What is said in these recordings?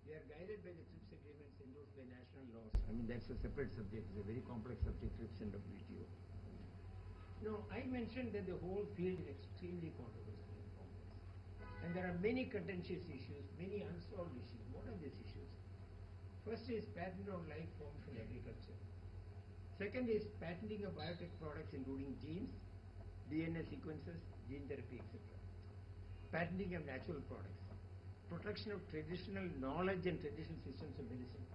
We are guided by the TRIPS agreements endorsed by national laws. I mean, that's a separate subject. It's a very complex subject, TRIPS and WTO. Now, I mentioned that the whole field is extremely controversial and complex. And there are many contentious issues, many unsolved issues. What are these issues? First is patent on life forms in agriculture. Second is patenting of biotech products including genes, DNA sequences, gene therapy, etc. Patenting of natural products. Protection of traditional knowledge and traditional systems of medicine.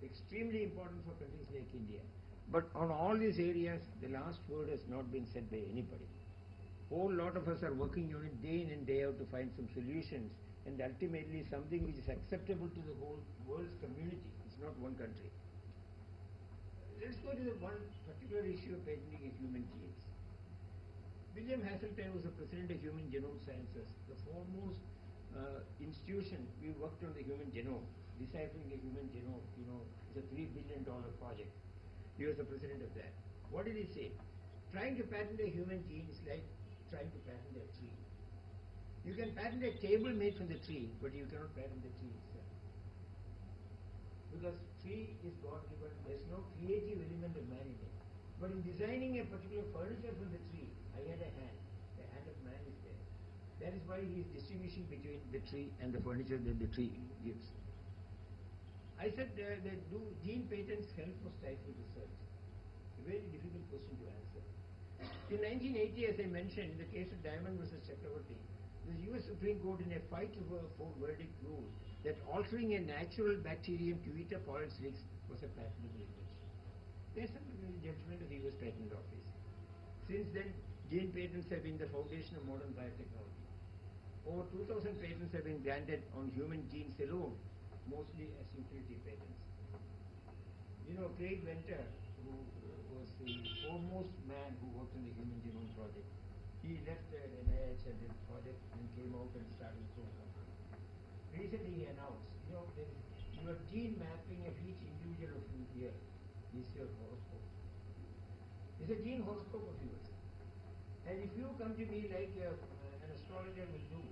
Extremely important for countries like India. But on all these areas, the last word has not been said by anybody. Whole lot of us are working on it day in and day out to find some solutions, and ultimately something which is acceptable to the whole world's community. It's not one country. Let's go to the one particular issue of patenting of human genes. William Hasseltine was the president of Human Genome Sciences, the foremost institution. We worked on the human genome, deciphering the human genome. It's a $3 billion project. He was the president of that. What did he say? Trying to patent a human gene is like trying to patent a tree. You can patent a table made from the tree, but you cannot patent the tree itself. Because tree is God given, there's no creative element of man in it. But in designing a particular furniture from the tree, I had a hand. The hand of man is there. That is why he is distinguishing between the tree and the furniture that the tree gives. I said, do gene patents help or stifle research? A very difficult question to answer. In 1980, as I mentioned, in the case of Diamond versus Chakravarti, the US Supreme Court in a 5-4 verdict ruled that altering a natural bacterium Cuvita pollen slicks was a patentable invention. There's a judgment of the US Patent Office. Since then, gene patents have been the foundation of modern biotechnology. Over 2,000 patents have been granted on human genes alone, mostly as utility patents. Craig Venter, who was the foremost man who worked on the Human Genome Project, he left NIH and did the project and came out and started his own company. Recently he announced, your gene mapping of each individual of you here is your horoscope. It's a gene horoscope of yours. And if you come to me like an astrologer will do,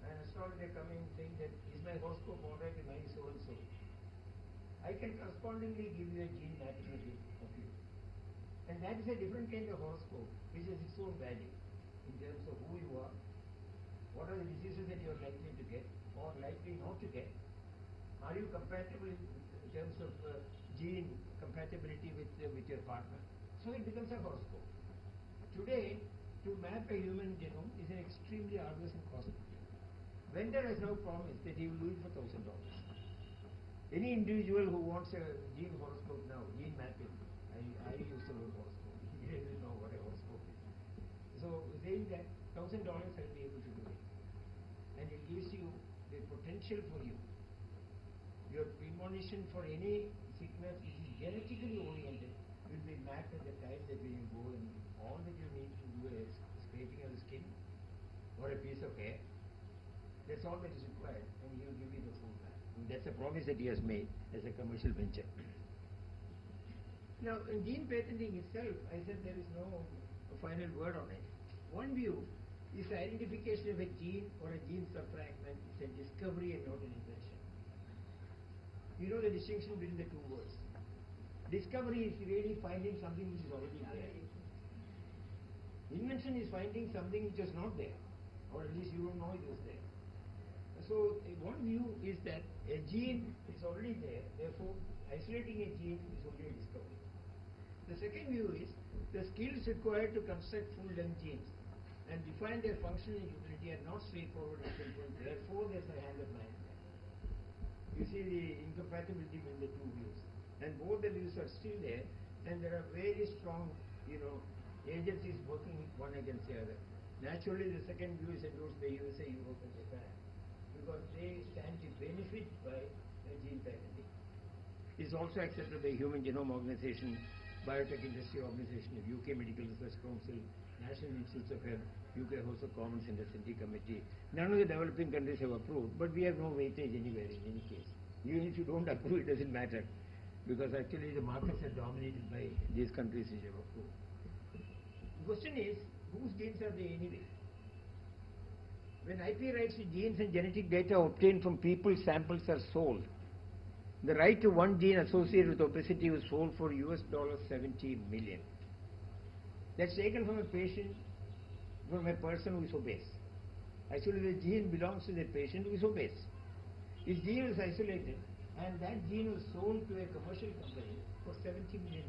an astrologer coming saying that, is my horoscope alright, mine is so and so, I can correspondingly give you a gene mapping of you. And that is a different kind of horoscope, which has its own value in terms of who you are, what are the diseases that you are likely to get or likely not to get. Are you compatible in terms of gene compatibility with your partner? So it becomes a horoscope. Today, to map a human genome is an extremely arduous and costly thing. Vender has now promised that he will do it for $1,000. Any individual who wants a gene horoscope now, gene mapping, I use the word horoscope. He doesn't know what a horoscope is. So saying that $1,000 I'll be able to do it. And it gives you the potential for you. Your premonition for any sickness which is genetically oriented will be mapped at the time that when you go and all that you need to do is scraping of the skin or a piece of hair. That's all that is required, and he will give you the full map. And that's a promise that he has made as a commercial venture. Now, in gene patenting itself, I said there is no final word on it. One view is the identification of a gene or a gene subfragment is a discovery and not an invention. You know the distinction between the two words. Discovery is really finding something which is already there. Invention is finding something which is not there, or at least you don't know it was there. So one view is that a gene is already there, therefore isolating a gene is only a discovery. The second view is the skills required to construct full-length genes and define their function and utility are not straightforward and simple, therefore there's a hand of man. You see the incompatibility between the two views. And both the views are still there, and there are very strong, agencies working one against the other. Naturally, the second view is endorsed by USA, Europe and Japan, because they stand to benefit by gene patenting. It is also accepted by Human Genome Organization, Biotech Industry Organization of UK Medical Research Council, National Institutes of Health, UK House of Commons and S&T Committee. None of the developing countries have approved, but we have no weightage anywhere in any case. Even if you don't approve, it doesn't matter, because actually the markets are dominated by these countries which have approved. The question is, whose genes are they anyway? When IP rights to genes and genetic data obtained from people's samples are sold, the right to one gene associated with obesity was sold for US $70 million. That's taken from a patient, from a person who is obese. Actually, the gene belongs to the patient who is obese. His gene was isolated, and that gene was sold to a commercial company for $70 million,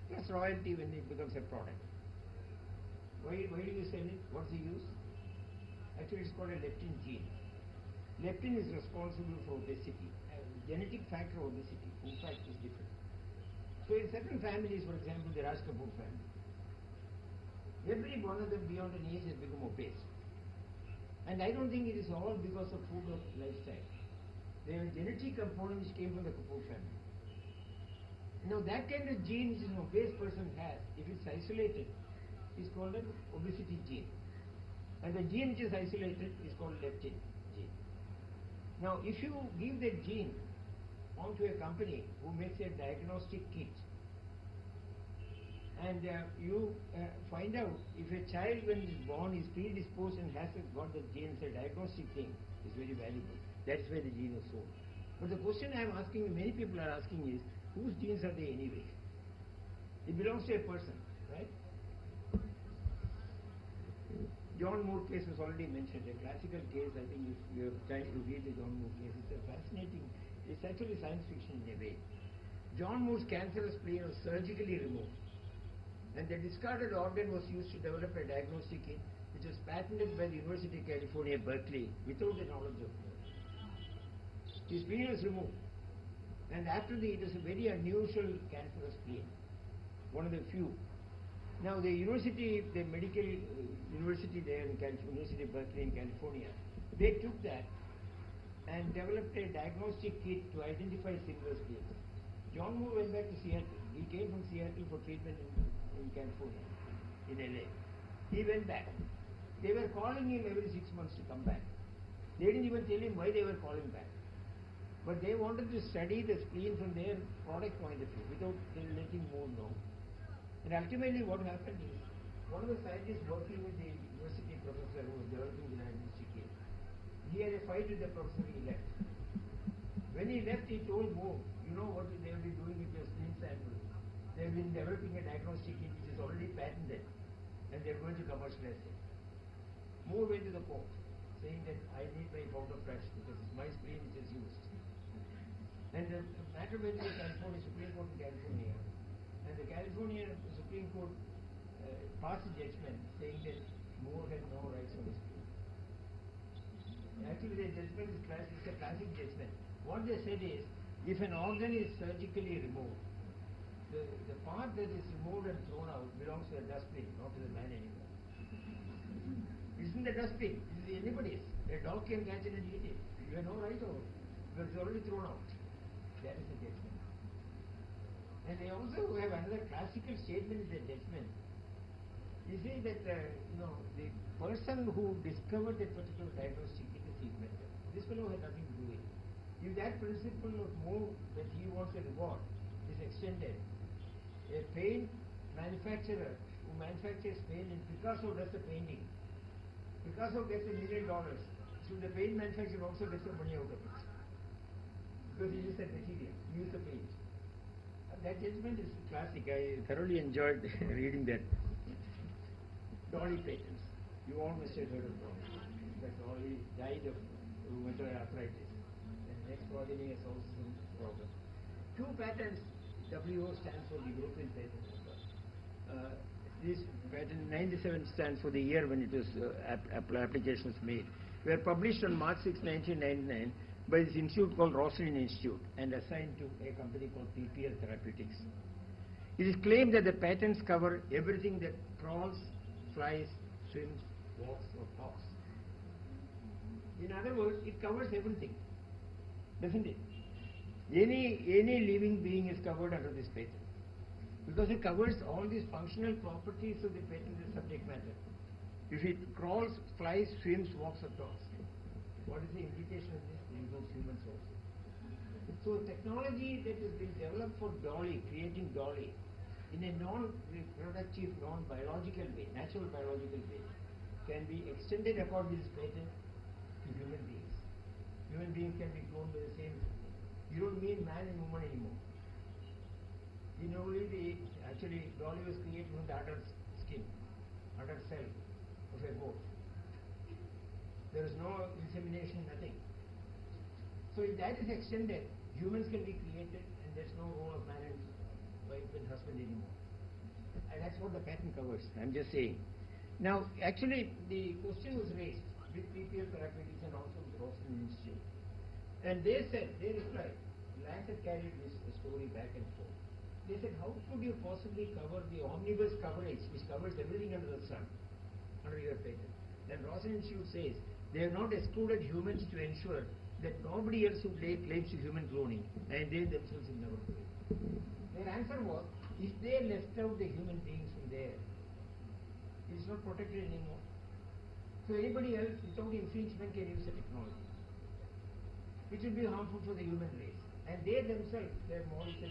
plus royalty when it becomes a product. Why do you sell it? What's the use? Actually, it's called a leptin gene. Leptin is responsible for obesity. Genetic factor of obesity, in fact, is different. So in certain families, for example, the Raj Kapoor family, every one of them beyond an age has become obese. And I don't think it is all because of food or lifestyle. There are genetic components which came from the Kapoor family. Now that kind of gene which an obese person has, if it's isolated, is called an obesity gene. And the gene which is isolated is called leptin gene. Now if you give that gene onto a company who makes a diagnostic kit, and you find out if a child when is born is predisposed and has got the gene as a diagnostic thing, is very valuable. That's where the gene is sold. But the question I am asking, many people are asking is, whose genes are they anyway? It belongs to a person, right? John Moore case was already mentioned, a classical case. I think if you have time to read the John Moore case, it's a fascinating, it's actually science fiction in a way. John Moore's cancerous spleen was surgically removed, and the discarded organ was used to develop a diagnostic kit which was patented by the University of California, Berkeley, without the knowledge of Moore. His spleen was removed, and after it was a very unusual cancerous spleen, one of the few. Now the university, the medical university there in California, University of Berkeley in California, they took that and developed a diagnostic kit to identify similar spleens. John Moore went back to Seattle. He came from Seattle for treatment in California, in LA. He went back. They were calling him every 6 months to come back. They didn't even tell him why they were calling back. But they wanted to study the spleen from their product point of view without letting Moore know. And ultimately what happened is, one of the scientists working with the university professor who was developing the diagnostic kit, he had a fight with the professor. He left. When he left, he told Moore, you know what they will be doing with your spleen sample? They have been developing a diagnostic kit which is already patented, and they are going to commercialize it. Moore went to the court saying that I need my powder fresh because it's my spleen which is used. And the matter went to the California Supreme Court in California, and the California Supreme Court passed a judgment saying that Moore had no rights on his spleen. Actually, the judgment is a classic judgment. What they said is, if an organ is surgically removed, the part that is removed and thrown out belongs to the dustbin, not to the man anymore. It isn't the dustbin, it is anybody's. A dog can catch it and eat it. You have no right over it, because it's already thrown out. That is the judgment. And they also have another classical statement in the judgment. They say that the person who discovered that particular diagnostic kit is his mentor. This fellow had nothing to do with it. If that principle of Moore that he wants a reward is extended, a paint manufacturer who manufactures paint, and Picasso does the painting. Picasso gets $1 million. So the paint manufacturer also gets the money out of it. Because he used that material, he used the paint. That judgment is classic. I thoroughly enjoyed reading that. Dolly patents. You all must have heard of Dolly. In fact, Dolly died of rheumatoid arthritis. And next morning has also some problem. Two patents, WO stands for the European Patent Number. This patent 97 stands for the year when it was application was made. Were published on March 6, 1999 by this institute called Rosalind Institute and assigned to a company called PPL Therapeutics. It is claimed that the patents cover everything that crawls, flies, swims, walks or talks. In other words, it covers everything, doesn't it? Any living being is covered under this patent because it covers all these functional properties of the patented subject matter. If it crawls, flies, swims, walks or talks, what is the implication of this? It includes humans also. So technology that has been developed for Dolly, creating Dolly, in a non-reproductive, non-biological way, natural biological way, can be extended according to this patent to human beings. Human beings can be cloned with the same. You don't mean man and woman anymore. Actually Dolly was created from the udder skin, udder cell of a goat. There is no insemination, nothing. So if that is extended, humans can be created and there's no role of man and wife and husband anymore. And that's what the patent covers. I'm just saying. Now, actually, the question was raised with PPL Therapeutics and also with Roslin Institute. And they replied, Lancet carried this story back and forth. They said, how could you possibly cover the omnibus coverage, which covers everything under the sun, under your patent? Then Roslin Institute says, they have not excluded humans to ensure that nobody else would lay claims to human cloning, and they themselves will never do it. Their answer was, if they left out the human beings from there, it is not protected anymore. So anybody else without infringement can use the technology. It will be harmful for the human race. And they themselves, their model said,